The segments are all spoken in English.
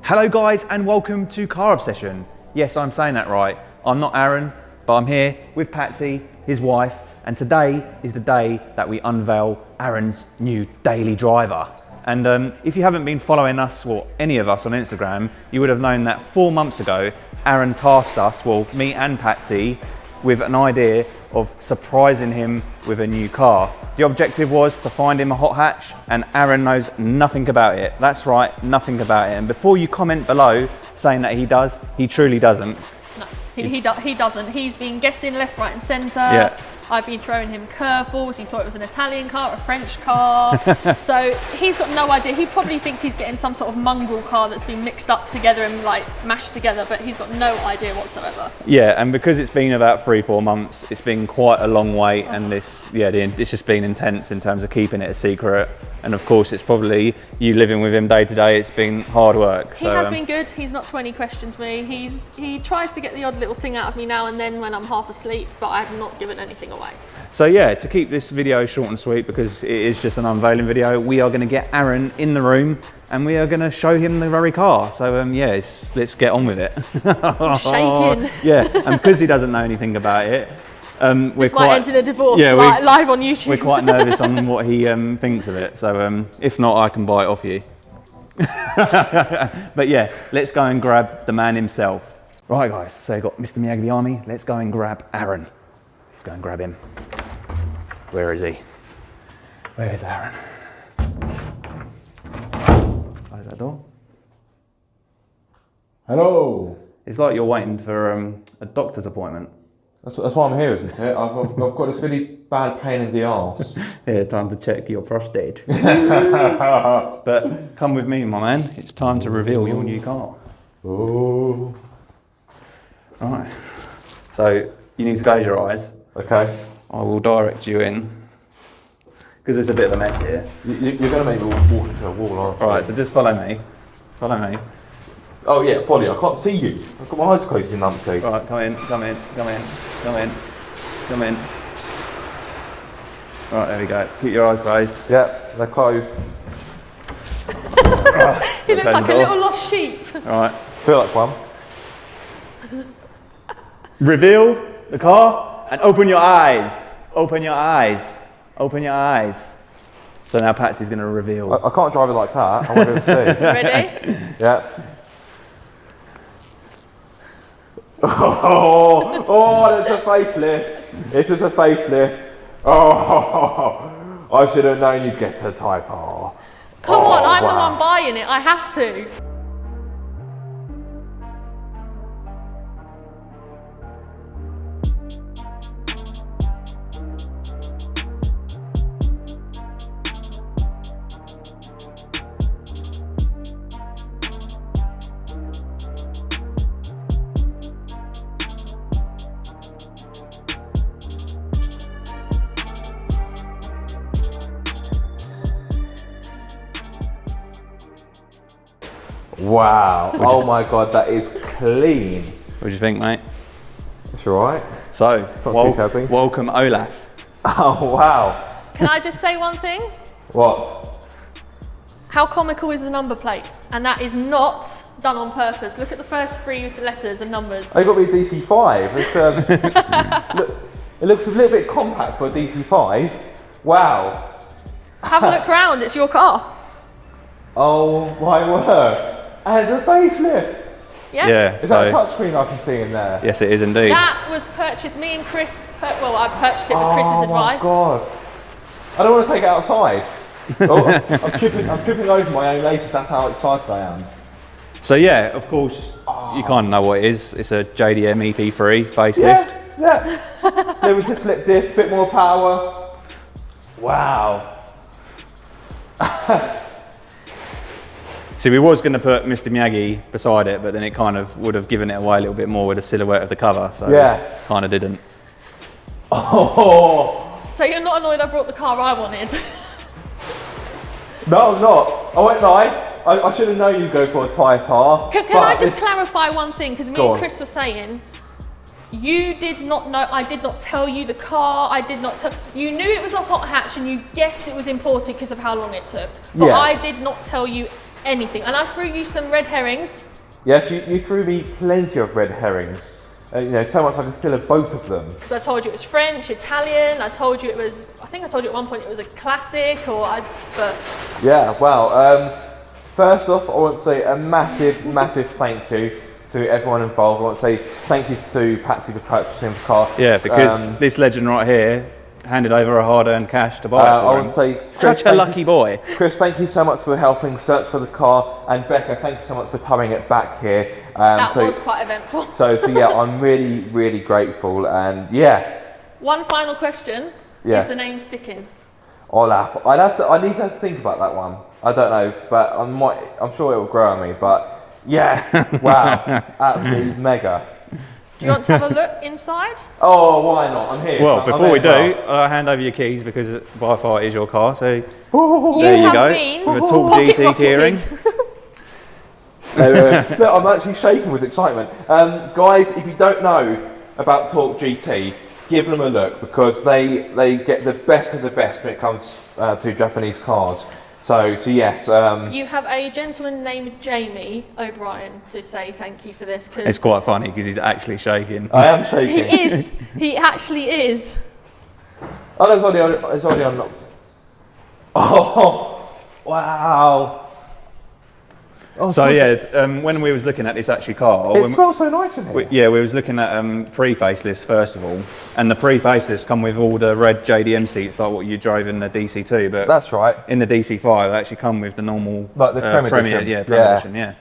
Hello guys and welcome to Car Obsession. Yes, I'm saying that right. I'm not Aaron, but I'm here with Patsy, his wife, and today is the day that we unveil Aaron's new daily driver. And if you haven't been following us, or any of us on Instagram, you would have known that 4 months ago, Aaron tasked us, well, me and Patsy, with an idea of surprising him with a new car. The objective was to find him a hot hatch, and Aaron knows nothing about it. That's right, nothing about it. And before you comment below saying that he does, he truly doesn't. No, he doesn't. He's been guessing left, right and centre. Yeah. I've been throwing him curveballs. He thought it was an Italian car, a French car. So he's got no idea. He probably thinks he's getting some sort of mongrel car that's been mixed up together and like mashed together, but he's got no idea whatsoever. Yeah, and because it's been about 3-4 months, it's been quite a long wait, and it's just been intense in terms of keeping it a secret. And of course, it's probably you living with him day to day. It's been hard work. He has been good. He's not 20 questions me. He tries to get the odd little thing out of me now and then when I'm half asleep, but I have not given anything away. So yeah, to keep this video short and sweet, because it is just an unveiling video, we are going to get Aaron in the room and we are going to show him the very car. So yeah, let's get on with it. I'm shaking. Yeah, and because he doesn't know anything about it, we're quite entered a divorce, live on YouTube. We're quite nervous on what he thinks of it. So if not, I can buy it off you. But yeah, let's go and grab the man himself. Right guys, so you've got Mr. Miyagi behind me. Let's go and grab Aaron. Let's go and grab him. Where is he? Where is Aaron? Close that door. Hello. It's like you're waiting for a doctor's appointment. That's why I'm here, isn't it? I've got this really bad pain in the arse. Yeah, time to check your prostate. But come with me, my man. It's time to reveal your new car. Ooh. Right. So you need to close your eyes. Okay. I will direct you in, because it's a bit of a mess here. You're going to make me walk into a wall, aren't you? Right, so just follow me. Follow me. Oh yeah, follow you. I can't see you. I've got my eyes closed, you numpty. Right, come in, come in, come in, come in, come in. Right, there we go. Keep your eyes closed. Yeah, they're closed. Right, He looks like a little lost sheep. Right. Feel like one. Reveal the car and open your eyes. Open your eyes. Open your eyes. So now Patsy's going to reveal. I can't drive it like that. I want to see. Ready? Yeah. Oh, it's a facelift. It is a facelift. Oh, I should have known you'd get a Type R. Come on, I'm the one buying it. I have to. Wow. Oh my God, that is clean. What do you think, mate? It's all right. So, welcome Olaf. Oh, wow. Can I just say one thing? What? How comical is the number plate? And that is not done on purpose. Look at the first 3 letters and numbers. They got me a DC5. It's, look, it looks a little bit compact for a DC5. Wow. Have a look round, it's your car. Oh my word. And it's a facelift. Yeah. Yeah. Is that a touchscreen I can see in there? Yes, it is indeed. That was purchased, me and Chris, well, I purchased it with Chris's advice. Oh my God. I don't want to take it outside. I'm tripping over my own laces, that's how excited I am. So yeah, of course, you kind of know what it is. It's a JDM EP3 facelift. Yeah. There was the slip diff, bit more power. Wow. See, we was going to put Mr. Miyagi beside it, but then it kind of would have given it away a little bit more with the silhouette of the cover, so yeah, kind of didn't. Oh. So you're not annoyed I brought the car I wanted? No, I'm not. I won't lie. I should have known you'd go for a Type R. Can I just clarify one thing? Because me and Chris were saying, You did not know, I did not tell you the car, I did not tell, you knew it was a hot hatch and you guessed it was imported because of how long it took. But yeah. I did not tell you anything. And I threw you some red herrings. Yes, you threw me plenty of red herrings. You know, so much I could fill a boat of them. Because I told you it was French, Italian. I told you it was. I think I told you at one point it was a classic, but. Yeah. Well, first off, I want to say a massive thank you to everyone involved. I want to say thank you to Patsy for purchasing the car. Yeah, because this legend right here handed over a hard-earned cash to buy it for I him. want to say, Chris, Such a lucky boy. Chris, thank you so much for helping search for the car, and Becca, thank you so much for towing it back here. That was quite eventful. So yeah, I'm really grateful, and yeah. One final question: Yeah. Is the name sticking? I need to think about that one. I don't know, but I'm sure it will grow on me. But yeah, wow, absolutely mega. Do you want to have a look inside? Oh, why not? I'm here. Well, before we do, I'll hand over your keys because by far it is your car. So Oh, there you have go, been with a tall pocket GT keyring. rocketed. Look, I'm actually shaking with excitement. Guys, if you don't know about Talk GT, give them a look because they get the best of the best when it comes to Japanese cars. So yes. You have a gentleman named Jamie O'Brien to say thank you for this. Cause It's quite funny because he's actually shaking. I am shaking. he is. He actually is. Oh, no, it's already unlocked. Oh, wow. Oh, So yeah, when we was looking at this actually car, it smells so nice in here. we was looking at pre-facelifts first of all, and the pre-facelifts come with all the red JDM seats like what you drove in the DC2, but That's right. in the DC5 they actually come with the normal Like the Prem Premier, Edition. yeah, Prem Edition, yeah.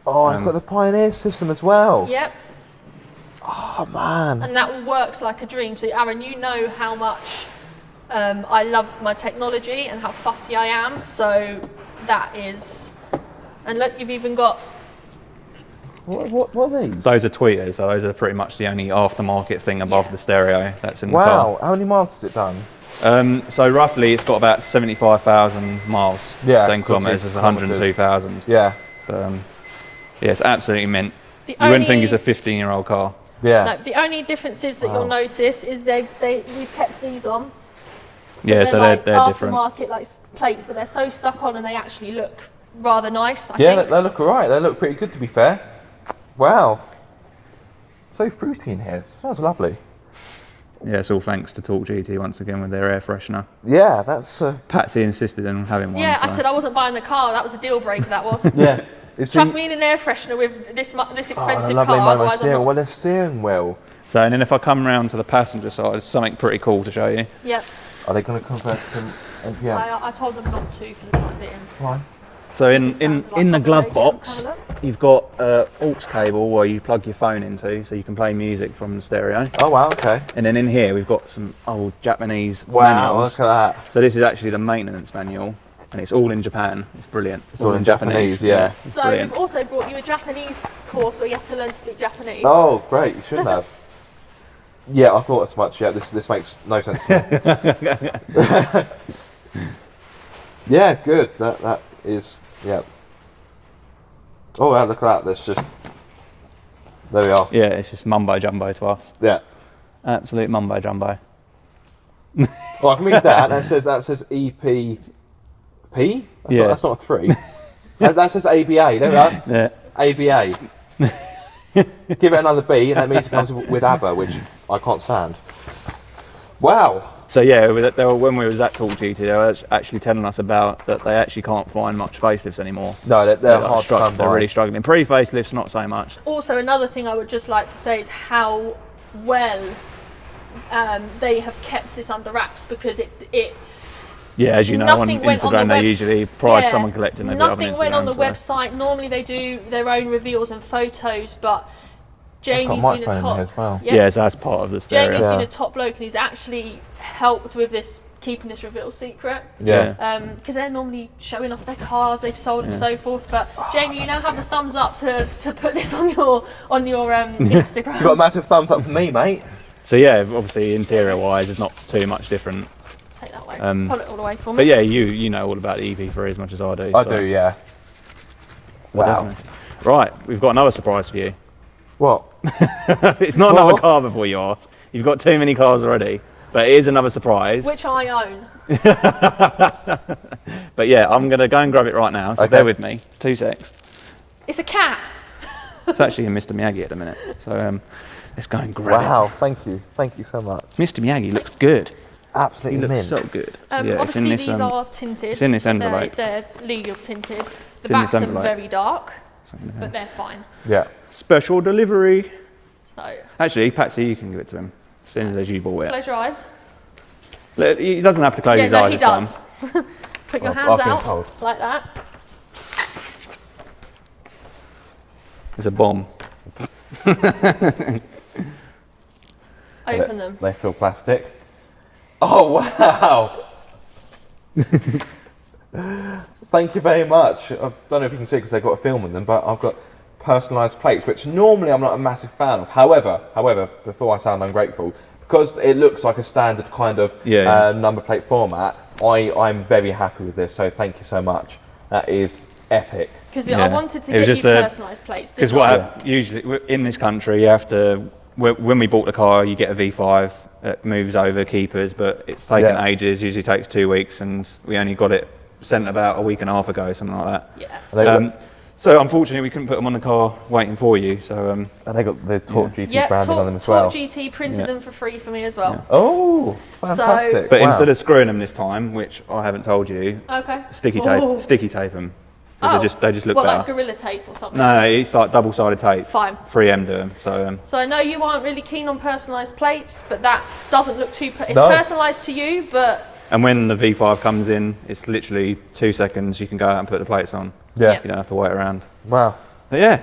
Oh, it's got the Pioneer system as well. Yep. Oh man. And that works like a dream. So Aaron, you know how much I love my technology and how fussy I am. So that is. And look, you've even got. What are these? Those are tweeters, so those are pretty much the only aftermarket thing above the stereo that's in the Wow, how many miles has it done? car. So roughly it's got about 75,000 miles. Yeah, So in kilometres, it's 102,000. Yeah. But yeah, it's absolutely mint. The You wouldn't think only- it's a 15-year-old car. Yeah. No, the only difference is that you'll notice is we've kept these on. Yeah, so they're like different. aftermarket like plates, but they're so stuck on and they actually look rather nice. I Yeah, think. they look alright. They look pretty good to be fair. Wow. So fruity in here. It smells lovely. Yeah, it's all thanks to Talk GT once again with their air freshener. Yeah, that's Patsy insisted on having one. Yeah, I so. said I wasn't buying the car. That was a deal breaker. That was. yeah. It's Chuck me in an air freshener with this expensive lovely car. Otherwise, I'm steering. not. Well, the steering wheel. So, and then if I come round to the passenger side, there's something pretty cool to show you. Yep. Are they going to convert to NPM? I told them not to for the time being. Why? So in the glove Have box, a look. you've got aux cable where you plug your phone into, so you can play music from the stereo. Oh wow, okay. And then in here we've got some old Japanese Wow, manuals. look at that. So this is actually the maintenance manual, and it's all in Japan. It's brilliant. It's all in Japanese, yeah. It's So brilliant. we've also brought you a Japanese course where you have to learn to speak Japanese. Oh, great. You shouldn't have. Yeah, I thought as much. Yeah, this makes no sense to me. Yeah, good. That is, yeah. Oh, wow, look at that. That's just, there we are. Yeah, it's just mumbo jumbo to us. Yeah. Absolute mumbo jumbo. Well, I can read that. That says EPP. Yeah. That's not a 3. that says ABA. There we are. Yeah. ABA. Give it another B, and that means it comes with ABBA, which I can't stand. Wow. So yeah, when we was at Talk GT, they were actually telling us about that they actually can't find much facelifts anymore. No, they're hard to come They're by. really struggling. Pre-facelifts, not so much. Also, another thing I would just like to say is how well they have kept this under wraps, because it Yeah, as you know, on Nothing went on Instagram the they webs- usually pride yeah, someone collecting their bit of nothing went on the Instagram, so. website. Normally they do their own reveals and photos, but Jamie's been a microphone in top. here as well. Yeah, so that's part of the stereo. Jamie's Yeah. been a top bloke, and he's actually helped with this, keeping this reveal secret. Yeah. Because they're normally showing off their cars they've sold and so forth. But Jamie, you now have the thumbs up to put this on your Instagram. You got a massive thumbs up for me, mate. So yeah, obviously interior-wise, it's not too much different. Take that away. Um, Pull it all away for me. But yeah, you know all about the EP3 as much as I do. I so- do, yeah. Well, Wow. definitely. Right, we've got another surprise for you. What? It's not another What? car before you ask. You've got too many cars already. But it is another surprise. Which I own. But yeah, I'm going to go and grab it right now, so bear with me. 2 secs. It's a cat. It's actually a Mr. Miyagi at the minute, so let's go and grab it. Wow, thank you so much. Mr. Miyagi looks good. Absolutely He looks mint. so good. So, yeah, Obviously, these are tinted. It's in this envelope. They're legal tinted. The in backs this are envelope. very dark, but they're fine. Yeah. Special delivery. So, Actually, Patsy, you can give it to him as soon as you bought it. close your eyes. He doesn't have to close his eyes he this does. time. Put your I've hands been out told. like that. It's a bomb. Open them. They feel plastic. Oh wow! Thank you very much. I don't know if you can see because they've got a film in them, but I've got personalised plates, which normally I'm not a massive fan of. However, before I sound ungrateful, because it looks like a standard kind of number plate format, I'm very happy with this. So thank you so much. That is epic. Because I wanted to It was get you just personalised plates. Because usually in this country, you have to. When we bought the car, you get a V5. It moves over keepers, but it's taken ages. Usually takes 2 weeks, and we only got it sent about a week and a half ago, something like that. Yeah. So unfortunately, we couldn't put them on the car waiting for you. So and they got the Torque GT Yeah, branding on them as well. Torque GT printed them for free for me as well. Oh, fantastic! But Wow. instead of screwing them this time, which I haven't told you, Okay. sticky tape them. Oh. They just look What, better. like Gorilla Tape or something? No, it's like double-sided tape. Fine. 3M do them. So I know you aren't really keen on personalised plates, but that doesn't look too. It's No. personalised to you, but And when the V5 comes in, it's literally 2 seconds. You can go out and put the plates on. Yeah. Yeah. You don't have to wait around. Wow. But yeah.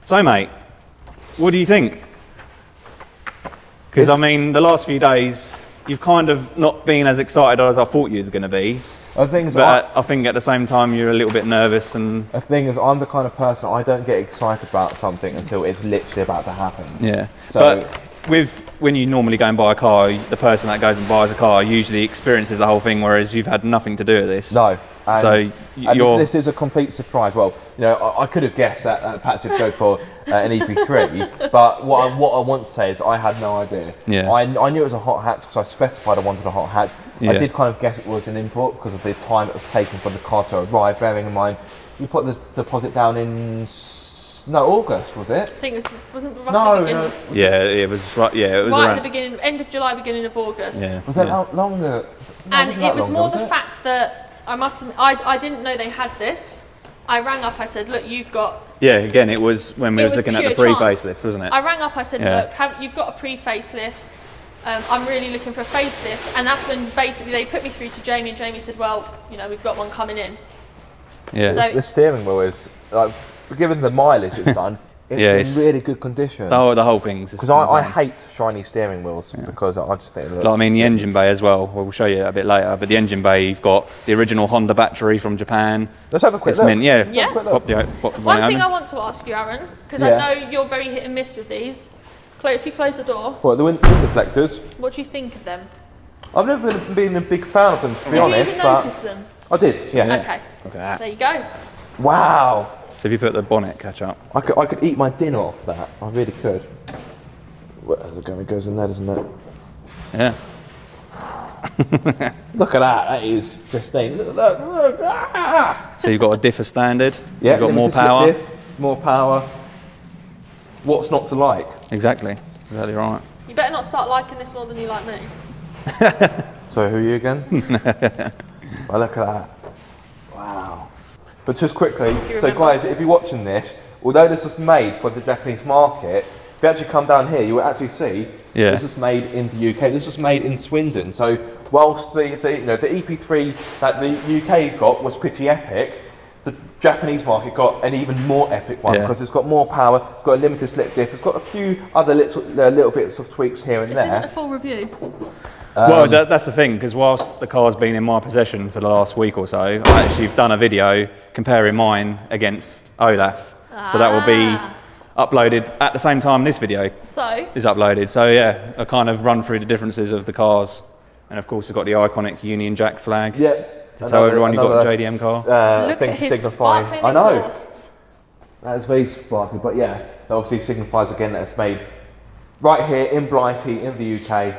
So mate, what do you think? Because I mean, the last few days, you've kind of not been as excited as I thought you were going to be. The thing is, But I think at the same time, you're a little bit nervous and. the thing is, I'm the kind of person I don't get excited about something until it's literally about to happen. Yeah. So- But when you normally go and buy a car, the person that goes and buys a car usually experiences the whole thing, whereas you've had nothing to do with this. No. So you're. this is a complete surprise. Well, you know, I could have guessed that Patsy would go for an EP3, but what I want to say is I had no idea. Yeah. I knew it was a hot hatch because I specified I wanted a hot hatch. Yeah. I did kind of guess it was an import because of the time it was taken for the car to arrive. Bearing in mind, you put the deposit down in August, was it? I think it wasn't roughly No, beginning, no. Yeah, it was right. Yeah, it was right around. at the beginning, end of July, beginning of August. Yeah. Was that longer? No, And wasn't it that was longer, more was the it? fact that I didn't know they had this. I rang up. I said, "Look, you've got." Yeah, again, it was when we It was was looking at the pure chance. pre-facelift, wasn't it? I rang up. I said, Yeah. "Look, you've got a pre-facelift. I'm really looking for a facelift." And that's when basically they put me through to Jamie, and Jamie said, "Well, you know, we've got one coming in." Yeah. So- The steering wheel is, like, given the mileage it's done, it's Yeah, in it's- really good condition. the whole thing's just Because I insane. hate shiny steering wheels because I just think. Like, I mean, the engine bay as well. We'll show you that a bit later. But the engine bay, you've got the original Honda battery from Japan. Let's have a quick It's look. mint, yeah. Yeah. Pop the One bonnet thing I open. want to ask you, Aaron, because Yeah. I know you're very hit and miss with these. If you close the door, What, the wind deflectors? what do you think of them? I've never been a big fan of them, to be Did you honest. even but notice them? I did, yes. Okay, Look at that. there you go. Wow. So if you put the bonnet catch up. I could eat my dinner off that. I really could. Well, it goes in there, doesn't it? Yeah. Look at that. That is pristine. Look. Ah! So you've got a differ standard. Yeah, You've got more limited slip power. diff, more power. What's not to like? Exactly. Exactly right. You better not start liking this more than you like me. So who are you again? Well, look at that. Wow. But just quickly, you so remember. guys, if you're watching this, although this was made for the Japanese market, if you actually come down here, you will actually see this was made in the UK. This was made in Swindon. So whilst the EP3 that the UK got was pretty epic, the Japanese market got an even more epic one because it's got more power, it's got a limited slip diff, it's got a few other little bits of tweaks here and This there. isn't a full review. Well, that's the thing, because whilst the car's been in my possession for the last week or so, I actually have done a video comparing mine against Olaf. So that will be uploaded at the same time this video So, is uploaded. So yeah, I kind of run through the differences of the cars. And of course, we've got the iconic Union Jack flag Yeah. to tell everyone you've got a JDM car. look thing at to his signify. sparkling I know. exhausts. That's very sparkly, but yeah, that obviously signifies again that it's made right here in Blighty in the UK.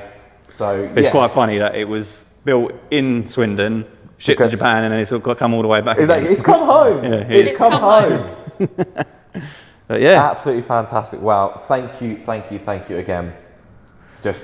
So It's quite funny that it was built in Swindon, shipped to Japan, and then it's got come all the way back again. It's come home. Yeah, it's come home. But yeah, Absolutely fantastic. Wow. Thank you again. Just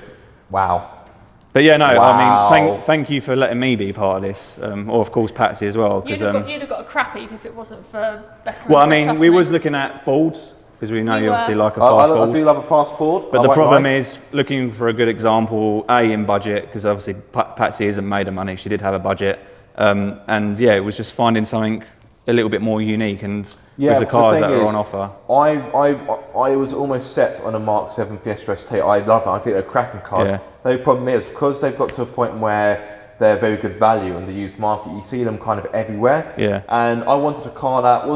wow. but yeah, no, Wow. I mean, thank you for letting me be part of this, or of course Patsy as well. You'd have got a crap heap if it wasn't for Becca. Well, I and Josh, mean, trust we me. was looking at Fords because we know You you obviously were. like a fast I Ford. do love a fast forward. But the problem is looking for a good example, in budget, because obviously Patsy isn't made of money. She did have a budget, and yeah, it was just finding something a little bit more unique and with the cars that are on offer. I was almost set on a Mark 7 Fiesta ST. I love it. I think they're cracking cars. Yeah. The problem is because they've got to a point where they're very good value in the used market. You see them kind of everywhere. Yeah. And I wanted a car that I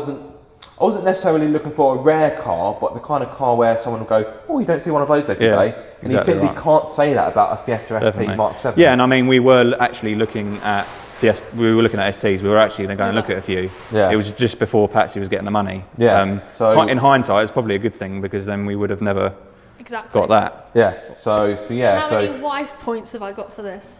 wasn't necessarily looking for a rare car, but the kind of car where someone will go, oh, you don't see one of those every day. And exactly you simply can't say that about a Fiesta ST Mark 7. Yeah, and I mean, we were actually looking at Fiesta. We were looking at STs. We were actually going to go and look at a few. Yeah. It was just before Patsy was getting the money. Yeah. So in hindsight, it's probably a good thing because then we would have never Exactly. got that. yeah. So yeah. How many wife points have I got for this?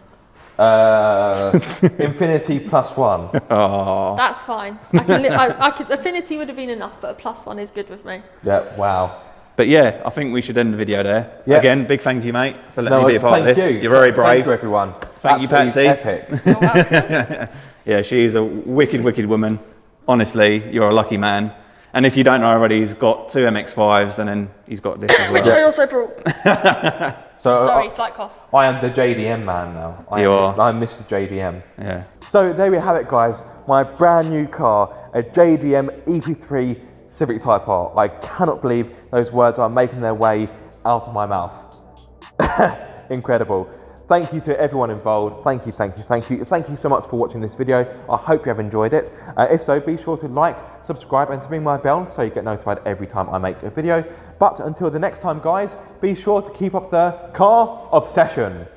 Infinity +1. Oh, That's fine. I could, affinity would have been enough, but a +1 is good with me. Yeah. Wow. but yeah, I think we should end the video there. Yeah. Again, big thank you, mate, for letting me be a part of thank this. you. You're very brave. Thank you, everyone. Thank you, Patsy. Epic. You're welcome. Yeah, she is a wicked, wicked woman. Honestly, you're a lucky man. And if you don't know already, he's got 2 MX-5s and then he's got this as well. Which I also brought. So Sorry, slight cough. I am the JDM man now. I'm Mr. JDM. Yeah. So there we have it, guys. My brand new car, a JDM EP3 Civic Type R. I cannot believe those words are making their way out of my mouth. Incredible. Thank you to everyone involved. Thank you so much for watching this video. I hope you have enjoyed it. If so, be sure to like, subscribe and to ring my bell so you get notified every time I make a video. But until the next time, guys, be sure to keep up the car obsession.